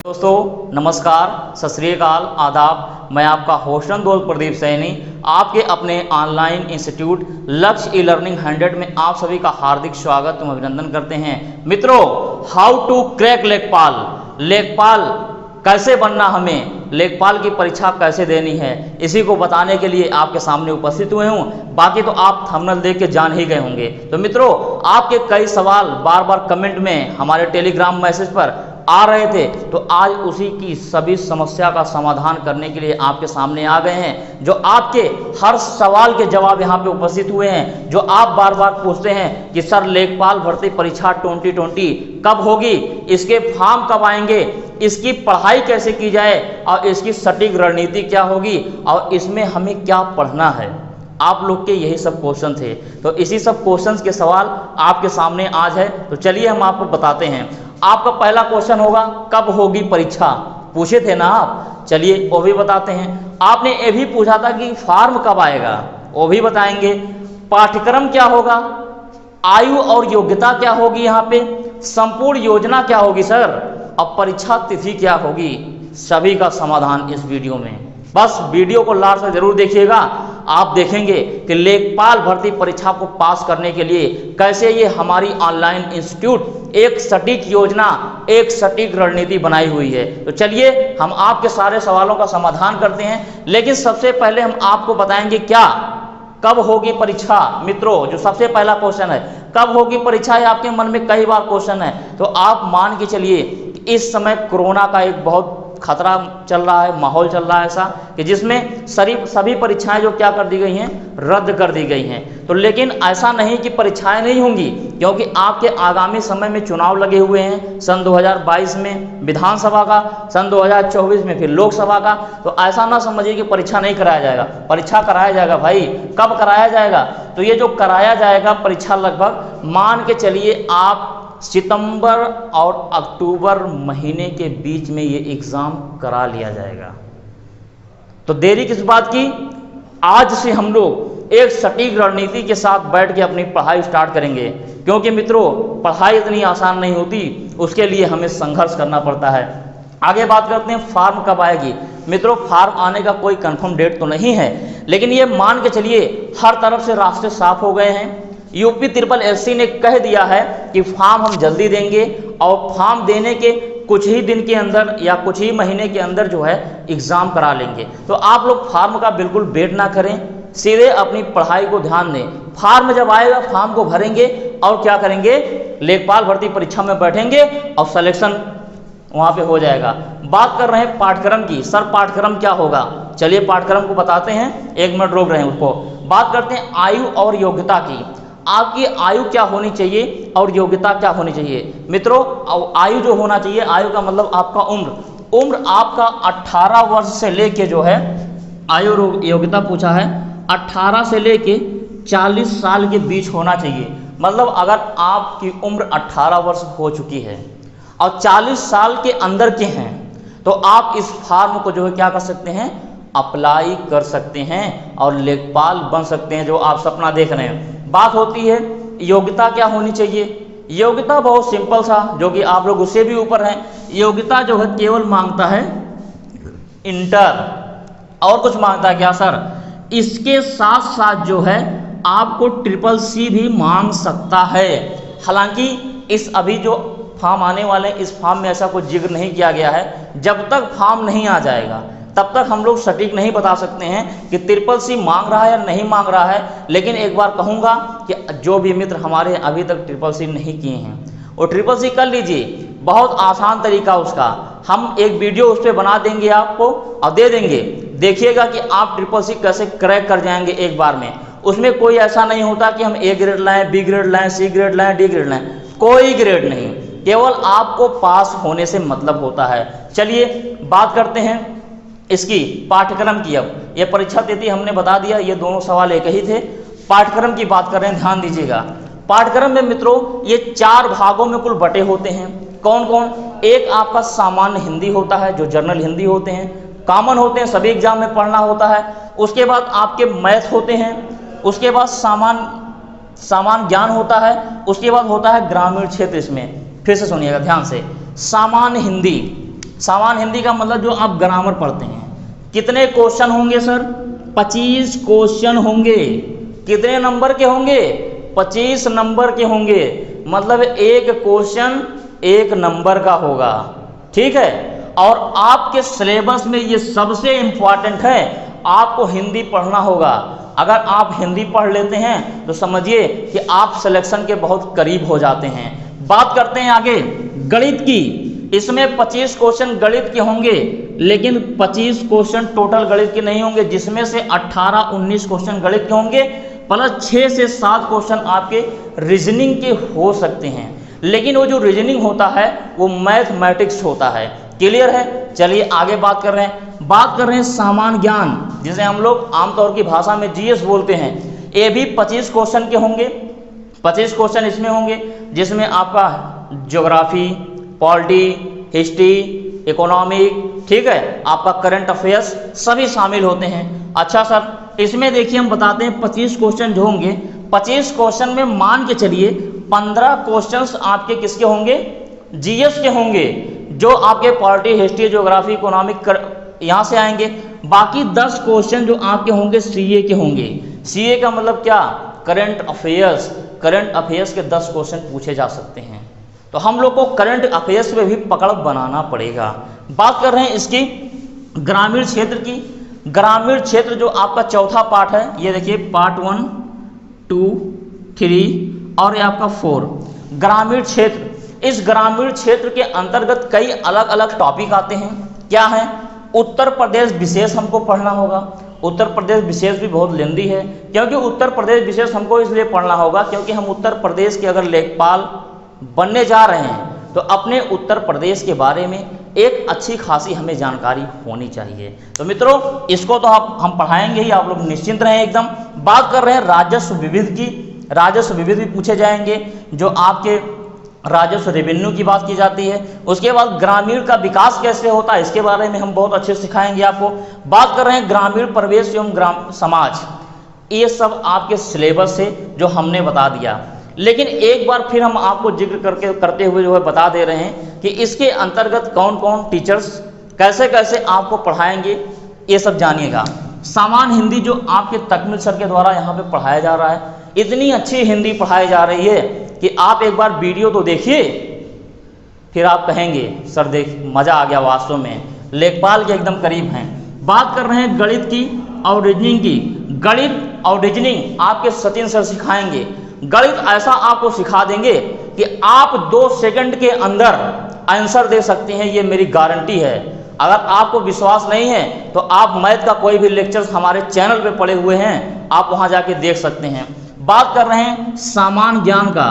दोस्तों नमस्कार, सत श्री अकाल, आदाब। मैं आपका होस्ट दोस्त प्रदीप सैनी आपके अपने ऑनलाइन इंस्टीट्यूट लक्ष्य ई लर्निंग 100 में आप सभी का हार्दिक स्वागत एवं अभिनंदन करते हैं। मित्रों, हाउ टू क्रैक लेखपाल, लेखपाल कैसे बनना, हमें लेखपाल की परीक्षा कैसे देनी है, इसी को बताने के लिए आपके सामने उपस्थित हुए हूँ। बाकी तो आप थंबनेल देख के जान ही गए होंगे। तो मित्रों, आपके कई सवाल बार बार कमेंट में हमारे टेलीग्राम मैसेज पर आ रहे थे, तो आज उसी की सभी समस्या का समाधान करने के लिए आपके सामने आ गए हैं। जो आपके हर सवाल के जवाब यहाँ पे उपस्थित हुए हैं, जो आप बार बार पूछते हैं कि सर लेखपाल भर्ती परीक्षा 2020 कब होगी, इसके फॉर्म कब आएंगे, इसकी पढ़ाई कैसे की जाए और इसकी सटीक रणनीति क्या होगी और इसमें हमें क्या पढ़ना है, आप लोग के यही सब क्वेश्चन थे। तो इसी सब क्वेश्चंस के सवाल आपके सामने आज है। तो चलिए हम आपको बताते हैं। आपका पहला क्वेश्चन होगा कब होगी परीक्षा, पूछे थे ना आप, चलिए वो भी बताते हैं। आपने ये भी पूछा था कि फॉर्म कब आएगा, वो भी बताएंगे। पाठ्यक्रम क्या होगा, आयु और योग्यता क्या होगी, यहाँ पे संपूर्ण योजना क्या होगी सर, और परीक्षा तिथि क्या होगी, सभी का समाधान इस वीडियो में। बस वीडियो को लास्ट तक जरूर देखिएगा। आप देखेंगे कि लेखपाल भर्ती परीक्षा को पास करने के लिए कैसे ये हमारी ऑनलाइन इंस्टीट्यूट एक सटीक योजना, एक सटीक रणनीति बनाई हुई है। तो चलिए हम आपके सारे सवालों का समाधान करते हैं। लेकिन सबसे पहले हम आपको बताएंगे क्या, कब होगी परीक्षा। मित्रों, जो सबसे पहला क्वेश्चन है कब होगी परीक्षा, ये आपके मन में कई बार क्वेश्चन है। तो आप मान के चलिए इस समय कोरोना का एक बहुत खतरा चल रहा है, माहौल चल रहा है ऐसा कि जिसमें सभी परीक्षाएं जो क्या कर दी गई हैं, रद्द कर दी गई हैं। तो लेकिन ऐसा नहीं कि परीक्षाएं नहीं होंगी, क्योंकि आपके आगामी समय में चुनाव लगे हुए हैं। सन 2022 में विधानसभा का, सन 2024 में फिर लोकसभा का। तो ऐसा ना समझिए कि परीक्षा नहीं कराया जाएगा, परीक्षा कराया जाएगा भाई। कब कराया जाएगा, तो ये जो कराया जाएगा परीक्षा लगभग मान के चलिए आप सितंबर और अक्टूबर महीने के बीच में ये एग्जाम करा लिया जाएगा। तो देरी किस बात की, आज से हम लोग एक सटीक रणनीति के साथ बैठ के अपनी पढ़ाई स्टार्ट करेंगे। क्योंकि मित्रों, पढ़ाई इतनी आसान नहीं होती, उसके लिए हमें संघर्ष करना पड़ता है। आगे बात करते हैं फॉर्म कब आएगी। मित्रों, फॉर्म आने का कोई कंफर्म डेट तो नहीं है, लेकिन ये मान के चलिए हर तरफ से रास्ते साफ हो गए हैं। यूपी SSSC ने कह दिया है कि फॉर्म हम जल्दी देंगे और फॉर्म देने के कुछ ही दिन के अंदर या कुछ ही महीने के अंदर जो है एग्ज़ाम करा लेंगे। तो आप लोग फॉर्म का बिल्कुल वेट ना करें, सीधे अपनी पढ़ाई को ध्यान दें। फॉर्म जब आएगा फॉर्म को भरेंगे और क्या करेंगे, लेखपाल भर्ती परीक्षा में बैठेंगे और सिलेक्शन वहाँ पे हो जाएगा। बात कर रहे हैं पाठ्यक्रम की, सर पाठ्यक्रम क्या होगा, चलिए पाठ्यक्रम को बताते हैं, एक मिनट रोक रहे हैं उसको। बात करते हैं आयु और योग्यता की। आपकी आयु क्या होनी चाहिए और योग्यता क्या होनी चाहिए। मित्रों, आयु जो होना चाहिए, आयु का मतलब आपका उम्र आपका 18 वर्ष से लेके जो है, आयु योग्यता पूछा है 18 से लेके 40 साल के बीच होना चाहिए। मतलब अगर आपकी उम्र 18 वर्ष हो चुकी है और 40 साल के अंदर के हैं, तो आप इस फॉर्म को जो है क्या कर सकते हैं, अप्लाई कर सकते हैं और लेखपाल बन सकते हैं, जो आप सपना देख रहे हैं। बात होती है योग्यता क्या होनी चाहिए। योग्यता बहुत सिंपल सा, जो कि आप लोग उससे भी ऊपर हैं। योग्यता जो है केवल मांगता है इंटर, और कुछ मांगता है क्या सर, इसके साथ साथ जो है आपको SSC भी मांग सकता है। हालांकि इस अभी जो फॉर्म आने वाले हैं, इस फॉर्म में ऐसा कुछ जिक्र नहीं किया गया है। जब तक फॉर्म नहीं आ जाएगा तब तक हम लोग सटीक नहीं बता सकते हैं कि SSC मांग रहा है या नहीं मांग रहा है। लेकिन एक बार कहूँगा कि जो भी मित्र हमारे अभी तक SSC नहीं किए हैं वो SSC कर लीजिए, बहुत आसान तरीका उसका। हम एक वीडियो उस पर बना देंगे आपको और दे देंगे, देखिएगा कि आप SSC कैसे क्रैक कर जाएंगे एक बार में। उसमें कोई ऐसा नहीं होता कि हम A ग्रेड लाएँ, B ग्रेड लाएँ, C ग्रेड लाएँ, D ग्रेड लाएँ, कोई ग्रेड नहीं, केवल आपको पास होने से मतलब होता है। चलिए बात करते हैं इसकी पाठ्यक्रम की। अब ये परीक्षा तिथि हमने बता दिया, ये दोनों सवाल एक ही थे। पाठ्यक्रम की बात कर रहे हैं, ध्यान दीजिएगा। पाठ्यक्रम में मित्रों ये 4 भागों में कुल बटे होते हैं। कौन कौन, एक आपका सामान्य हिंदी होता है, जो जनरल हिंदी होते हैं, कॉमन होते हैं, सभी एग्जाम में पढ़ना होता है। उसके बाद आपके मैथ होते हैं, उसके बाद सामान्य ज्ञान होता है, उसके बाद होता है ग्रामीण क्षेत्र। इसमें फिर से सुनिएगा ध्यान से, सामान्य हिंदी, सामान्य हिंदी का मतलब जो आप ग्रामर पढ़ते हैं। कितने क्वेश्चन होंगे सर? 25 क्वेश्चन होंगे। कितने नंबर के होंगे? 25 नंबर के होंगे। मतलब एक क्वेश्चन 1 नंबर का होगा, ठीक है। और आपके सिलेबस में ये सबसे इंपॉर्टेंट है, आपको हिंदी पढ़ना होगा। अगर आप हिंदी पढ़ लेते हैं तो समझिए कि आप सिलेक्शन के बहुत करीब हो जाते हैं। बात करते हैं आगे गणित की। इसमें 25 क्वेश्चन गणित के होंगे, लेकिन 25 क्वेश्चन टोटल गणित के नहीं होंगे, जिसमें से 18-19 क्वेश्चन गणित के होंगे, प्लस 6 से 7 क्वेश्चन आपके रीजनिंग के हो सकते हैं। लेकिन वो जो रीजनिंग होता है वो मैथमेटिक्स होता है। क्लियर है? चलिए आगे बात कर रहे हैं सामान्य ज्ञान, जिसे हम लोग आमतौर की भाषा में जीएस बोलते हैं। ये भी 25 क्वेश्चन के होंगे। 25 क्वेश्चन इसमें होंगे, जिसमें आपका ज्योग्राफी, पॉलिटी, हिस्ट्री, इकोनॉमिक, ठीक है, आपका करंट अफेयर्स सभी शामिल होते हैं। अच्छा सर, इसमें देखिए हम बताते हैं 25 क्वेश्चन जो होंगे, 25 क्वेश्चन में मान के चलिए 15 क्वेश्चंस आपके किसके होंगे? जीएस के होंगे, जो आपके पॉलिटी, हिस्ट्री, ज्योग्राफी, इकोनॉमिक यहाँ से आएंगे। बाकी 10 क्वेश्चन जो आपके होंगे सीए के होंगे। सीए का मतलब क्या? Current affairs. करंट अफेयर्स के 10 क्वेश्चन पूछे जा सकते हैं। तो हम लोग को करंट अफेयर्स पे भी पकड़ बनाना पड़ेगा। बात कर रहे हैं इसकी ग्रामीण क्षेत्र की। ग्रामीण क्षेत्र जो आपका चौथा पार्ट है, ये देखिए पार्ट 1, 2, 3 और ये आपका 4 ग्रामीण क्षेत्र। इस ग्रामीण क्षेत्र के अंतर्गत कई अलग अलग टॉपिक आते हैं। क्या है? उत्तर प्रदेश विशेष हमको पढ़ना होगा। उत्तर प्रदेश विशेष भी बहुत लेंदी है, क्योंकि उत्तर प्रदेश विशेष हमको इसलिए पढ़ना होगा क्योंकि हम उत्तर प्रदेश के अगर लेखपाल बनने जा रहे हैं तो अपने उत्तर प्रदेश के बारे में एक अच्छी खासी हमें जानकारी होनी चाहिए। तो मित्रों, इसको तो हम पढ़ाएंगे ही, आप लोग निश्चिंत रहें एकदम। बात कर रहे हैं राजस्व विविध की। राजस्व विविध भी पूछे जाएंगे, जो आपके राजस्व रेवेन्यू की बात की जाती है। उसके बाद ग्रामीण का विकास कैसे होता है, इसके बारे में हम बहुत अच्छे से सिखाएंगे आपको। बात कर रहे हैं ग्रामीण परिवेश एवं ग्राम समाज। ये सब आपके सिलेबस से जो हमने बता दिया, लेकिन एक बार फिर हम आपको जिक्र करते हुए जो है बता दे रहे हैं कि इसके अंतर्गत कौन कौन टीचर्स कैसे कैसे आपको पढ़ाएंगे, ये सब जानिएगा। सामान्य हिंदी जो आपके तकमील सर के द्वारा यहाँ पे पढ़ाया जा रहा है, इतनी अच्छी हिंदी पढ़ाई जा रही है कि आप एक बार वीडियो तो देखिए, फिर आप कहेंगे सर देख मज़ा आ गया, वास्तव में लेखपाल के एकदम करीब हैं। बात कर रहे हैं गणित की और रीजनिंग की। गणित और रीजनिंग आपके सचिन सर सिखाएंगे। गणित ऐसा आपको सिखा देंगे कि आप 2 सेकंड के अंदर आंसर दे सकते हैं, ये मेरी गारंटी है। अगर आपको विश्वास नहीं है तो आप मैथ का कोई भी लेक्चर्स हमारे चैनल पे पड़े हुए हैं, आप वहां जाके देख सकते हैं। बात कर रहे हैं सामान्य ज्ञान का।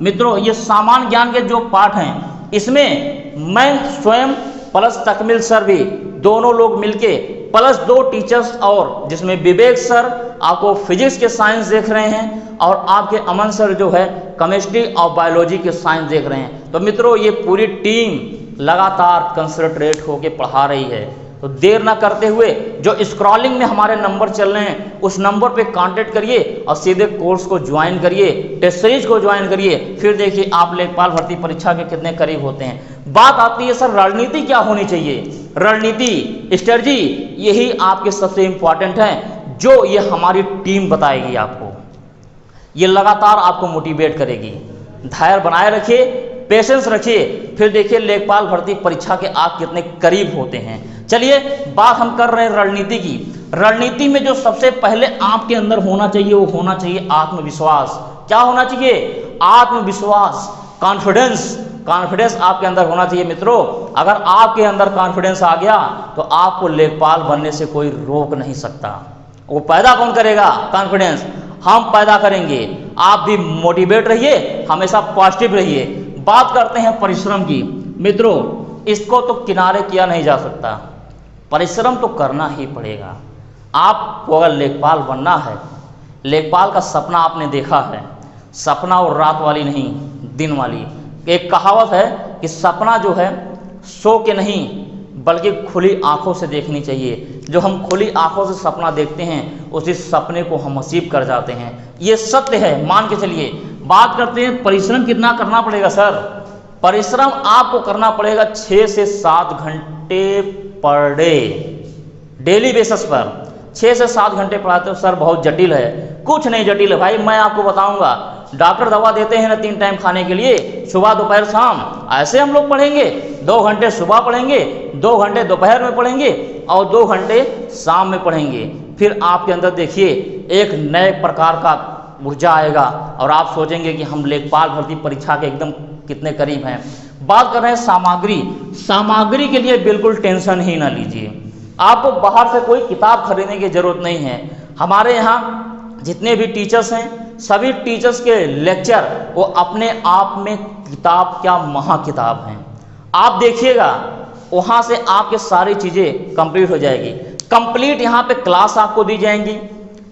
मित्रों, ये सामान्य ज्ञान के जो पाठ हैं, इसमें मैं स्वयं प्लस तकमील सर भी दोनों लोग मिलके प्लस 2 टीचर्स और, जिसमें विवेक सर आपको फिजिक्स के साइंस देख रहे हैं और आपके अमन सर जो है केमिस्ट्री और बायोलॉजी के साइंस देख रहे हैं। तो मित्रों, ये पूरी टीम लगातार कंसंट्रेट होकर पढ़ा रही है। तो देर ना करते हुए जो स्क्रॉलिंग में हमारे नंबर चल रहे हैं, उस नंबर पे कांटेक्ट करिए और सीधे कोर्स को ज्वाइन करिए, टेस्ट सीरीज को ज्वाइन करिए। फिर देखिए आप लेखपाल भर्ती परीक्षा के कितने करीब होते हैं। बात आती है सर रणनीति क्या होनी चाहिए। रणनीति, स्ट्रेटजी, यही आपके सबसे इंपॉर्टेंट है, जो ये हमारी टीम बताएगी आपको। ये लगातार आपको मोटिवेट करेगी। धैर्य बनाए रखिए, पेशेंस रखिए, फिर देखिए लेखपाल भर्ती परीक्षा के आप कितने करीब होते हैं। चलिए बात हम कर रहे हैं रणनीति की। रणनीति में जो सबसे पहले आपके अंदर होना चाहिए वो होना चाहिए आत्मविश्वास। क्या होना चाहिए? आत्मविश्वास, कॉन्फिडेंस। कॉन्फिडेंस आपके अंदर होना चाहिए मित्रों। अगर आपके अंदर कॉन्फिडेंस आ गया तो आपको लेखपाल बनने से कोई रोक नहीं सकता। वो पैदा कौन करेगा? कॉन्फिडेंस हम पैदा करेंगे। आप भी मोटिवेट रहिए, हमेशा पॉजिटिव रहिए। बात करते हैं परिश्रम की। मित्रों, इसको तो किनारे किया नहीं जा सकता, परिश्रम तो करना ही पड़ेगा। आपको अगर लेखपाल बनना है, लेखपाल का सपना आपने देखा है, सपना और रात वाली नहीं, दिन वाली। एक कहावत है कि सपना जो है सो के नहीं बल्कि खुली आंखों से देखनी चाहिए। जो हम खुली आंखों से सपना देखते हैं, उसी सपने को हम नसीब कर जाते हैं। ये सत्य है, मान के चलिए। बात करते हैं परिश्रम कितना करना पड़ेगा सर। परिश्रम आपको करना पड़ेगा 6 से 7 घंटे घंटे पर डे, डेली बेसिस पर 6 से 7 घंटे पढ़ाते हो सर, बहुत जटिल है। कुछ नहीं जटिल है भाई, मैं आपको बताऊंगा। डॉक्टर दवा देते हैं ना 3 टाइम खाने के लिए, सुबह दोपहर शाम, ऐसे हम लोग पढ़ेंगे। 2 घंटे सुबह पढ़ेंगे, 2 घंटे दोपहर में पढ़ेंगे और 2 घंटे शाम में पढ़ेंगे। फिर आपके अंदर देखिए एक नए प्रकार का ऊर्जा आएगा और आप सोचेंगे कि हम लेखपाल भर्ती परीक्षा के एकदम कितने करीब हैं। बात कर रहे हैं सामग्री। सामग्री के लिए बिल्कुल टेंशन ही ना लीजिए, आपको बाहर से कोई किताब खरीदने की जरूरत नहीं है। हमारे यहाँ जितने भी टीचर्स हैं, सभी टीचर्स के लेक्चर वो अपने आप में किताब क्या महा किताब हैं। आप देखिएगा वहाँ से आपके सारी चीज़ें कंप्लीट हो जाएगी। कंप्लीट यहाँ पे क्लास आपको दी जाएंगी,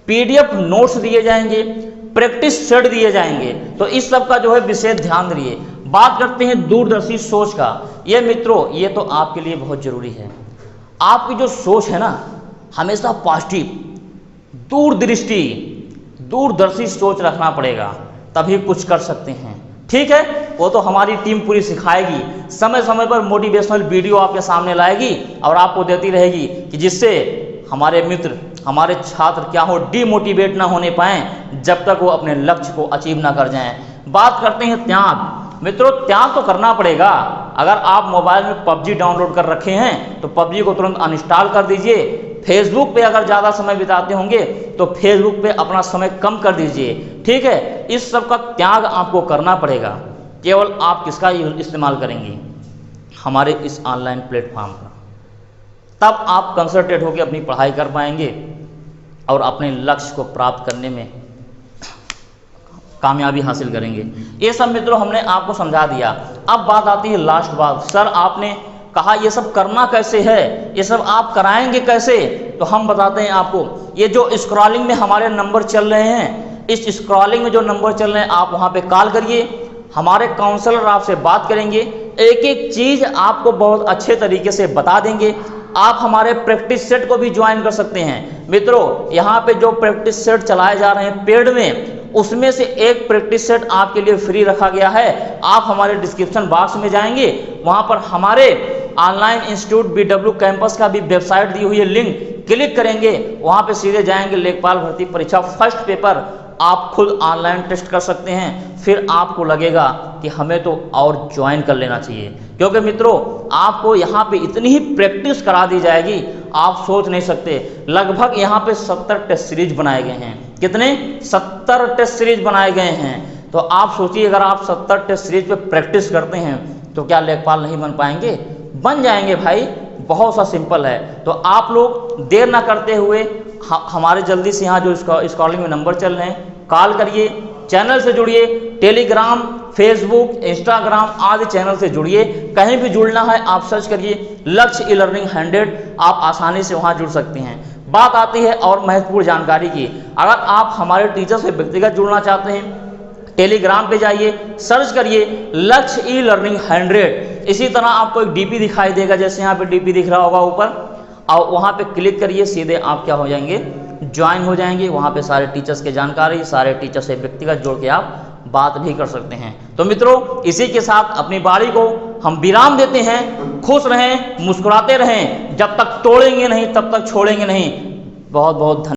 PDF नोट्स दिए जाएंगे, प्रैक्टिस सेट दिए जाएंगे। तो इस सब का जो है विशेष ध्यान दिए। बात करते हैं दूरदर्शी सोच का। ये मित्रों ये तो आपके लिए बहुत जरूरी है। आपकी जो सोच है ना हमेशा पॉजिटिव, दूरदृष्टि, दूरदर्शी सोच रखना पड़ेगा, तभी कुछ कर सकते हैं। ठीक है, वो तो हमारी टीम पूरी सिखाएगी, समय समय पर मोटिवेशनल वीडियो आपके सामने लाएगी और आपको देती रहेगी कि जिससे हमारे मित्र, हमारे छात्र क्या हो, डीमोटिवेट ना होने पाएं जब तक वो अपने लक्ष्य को अचीव ना कर जाएं। बात करते हैं त्याग। मित्रों त्याग तो करना पड़ेगा। अगर आप मोबाइल में PUBG डाउनलोड कर रखे हैं तो PUBG को तुरंत अनइंस्टॉल कर दीजिए। फेसबुक पे अगर ज़्यादा समय बिताते होंगे तो फेसबुक पे अपना समय कम कर दीजिए। ठीक है, इस सब का त्याग आपको करना पड़ेगा। केवल आप किसका इस्तेमाल करेंगे? हमारे इस ऑनलाइन प्लेटफॉर्म का। तब आप कंसंट्रेट होकर अपनी पढ़ाई कर पाएंगे और अपने लक्ष्य को प्राप्त करने में कामयाबी हासिल करेंगे। ये सब मित्रों हमने आपको समझा दिया। अब बात आती है लास्ट बात, सर आपने कहा ये सब करना कैसे है, ये सब आप कराएंगे कैसे? तो हम बताते हैं आपको। ये जो स्क्रॉलिंग में हमारे नंबर चल रहे हैं, इस स्क्रॉलिंग में जो नंबर चल रहे हैं आप वहाँ पे कॉल करिए, हमारे काउंसलर आपसे बात करेंगे, एक एक चीज़ आपको बहुत अच्छे तरीके से बता देंगे। आप हमारे प्रैक्टिस सेट को भी ज्वाइन कर सकते हैं। मित्रों यहाँ पे जो प्रैक्टिस सेट चलाए जा रहे हैं पेड में, उसमें से एक प्रैक्टिस सेट आपके लिए फ्री रखा गया है। आप हमारे डिस्क्रिप्शन बॉक्स में जाएंगे, वहाँ पर हमारे ऑनलाइन इंस्टीट्यूट BW कैंपस का भी वेबसाइट दी हुई है, लिंक क्लिक करेंगे, वहाँ पे सीधे जाएंगे लेखपाल भर्ती परीक्षा फर्स्ट पेपर आप खुद ऑनलाइन टेस्ट कर सकते हैं। फिर आपको लगेगा कि हमें तो और ज्वाइन कर लेना चाहिए, क्योंकि मित्रों आपको यहाँ पे इतनी ही प्रैक्टिस करा दी जाएगी आप सोच नहीं सकते। लगभग यहाँ पे 70 टेस्ट सीरीज बनाए गए हैं। कितने? 70 टेस्ट सीरीज बनाए गए हैं। तो आप सोचिए अगर आप 70 टेस्ट सीरीज पे प्रैक्टिस करते हैं तो क्या लेखपाल नहीं बन पाएंगे? बन जाएंगे भाई, बहुत सा सिंपल है। तो आप लोग देर ना करते हुए हमारे जल्दी से यहाँ जो स्क्रॉलिंग में नंबर चल रहे हैं कॉल करिए, चैनल से जुड़िए, टेलीग्राम, फेसबुक, इंस्टाग्राम आदि चैनल से जुड़िए। कहीं भी जुड़ना है आप सर्च करिए लक्ष्य ई लर्निंग 100, आप आसानी से वहाँ जुड़ सकते हैं। बात आती है और महत्वपूर्ण जानकारी की। अगर आप हमारे टीचर से व्यक्तिगत जुड़ना चाहते हैं, टेलीग्राम पे जाइए, सर्च करिए लक्ष्य ई लर्निंग 100। इसी तरह आपको एक DP दिखाई देगा, जैसे यहाँ पे DP दिख रहा होगा ऊपर, और वहाँ पे क्लिक करिए, सीधे आप क्या हो जाएंगे, ज्वाइन हो जाएंगे। वहाँ पे सारे टीचर्स की जानकारी, सारे टीचर से व्यक्तिगत जोड़ के आप बात भी कर सकते हैं। तो मित्रों इसी के साथ अपनी बारी को हम विराम देते हैं। खुश रहें, मुस्कुराते रहें, जब तक तोड़ेंगे नहीं तब तक छोड़ेंगे नहीं। बहुत बहुत धन्यवाद।